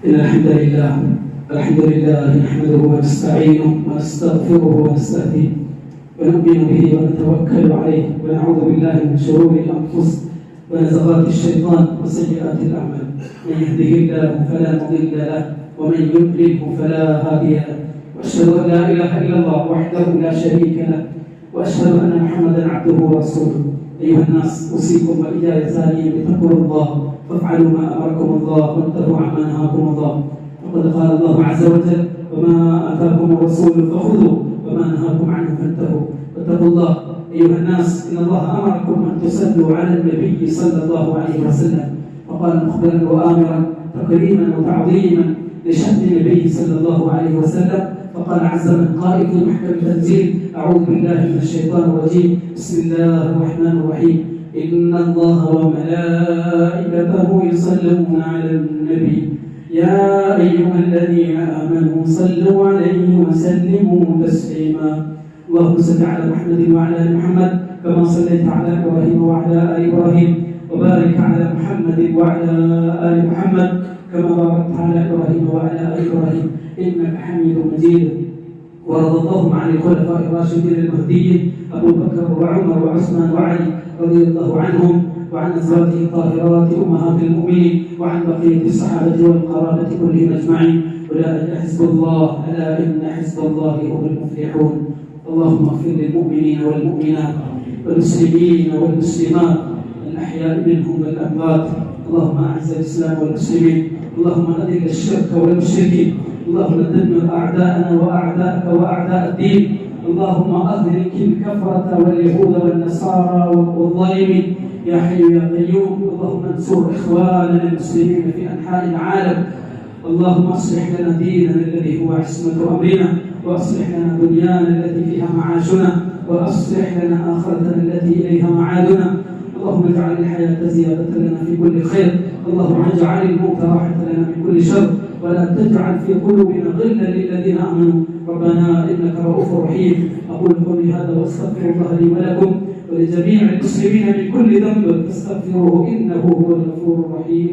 A: إن الحمد لله نحمده ونستعينه ونستغفره ونستهديه ونؤمن به ونتوكل عليه ونعوذ بالله من شرور الأنفس ونزغات الشيطان وسيئات الأعمال. من يهده الله فلا مضل له ومن يضلله فلا هادي له. وأشهد أن لا إله إلا الله وحده لا شريك له وأشهد أن محمدا عبده ورسوله. أيها الناس أوصيكم وإياي ثانيا بتقوى الله فافعلوا ما امركم الله وانتهوا عما نهاكم الله. وقد قال الله عز وجل وما اتاكم الرسول فخذوه وما نهاكم عنه فانتهوا. واتقوا الله ايها الناس ان الله امركم ان تصلوا على النبي صلى الله عليه وسلم وقال مخبرا وامرا تكريما وتعظيما لشأن النبي صلى الله عليه وسلم. فقال عز من قائل في محكم التنزيل اعوذ بالله من الشيطان الرجيم. بسم الله الرحمن الرحيم. إن الله وملائكته يصلون على النبي يا أيها الذين آمنوا صلوا عليه وسلموا تسليما. اللهم صل على محمد وعلى آل محمد كما صليت على إبراهيم وعلى آل إبراهيم وبارك على محمد وعلى آل محمد كما باركت على إبراهيم وعلى آل إبراهيم إنك حميد مجيد. ورضى اللهم عن الخلفاء الراشدين المهديين أبو بكر وعمر وعثمان وعلي رضي الله عنهم وعن أزواجه الطاهرات أمهات المؤمنين وعن بقية الصحابة والقرابة كلهم أجمعين. أولئك حزب الله ألا إن حزب الله هم المفلحون. اللهم اغفر للمؤمنين والمؤمنات والمسلمين والمسلمات الأحياء منهم والأموات. اللهم أعز الإسلام والمسلمين. اللهم أذل الشرك والمشركين. اللهم دمر أعداءنا وأعداءك وأعداء الدين. اللهم أهلك الكفرة واليهود والنصارى والظالمين يا حي يا قيوم. اللهم انصر إخواننا المسلمين في أنحاء العالم. اللهم أصلح لنا ديننا الذي هو عصمة أمرنا وأصلح لنا دنيانا التي فيها معاشنا وأصلح لنا آخرتنا التي إليها معادنا. اللهم اجعل الحياة زيادة لنا في كل خير. اللهم اجعل الموت راحة لنا من كل شر ولا تجعل في قلوبنا غلا للذين آمنوا ربنا إنك رؤوف رحيم. أقول قولي هذا وأستغفر الله لي ولكم ولجميع المسلمين من كل ذنب فاستغفروه إنه هو الغفور الرحيم.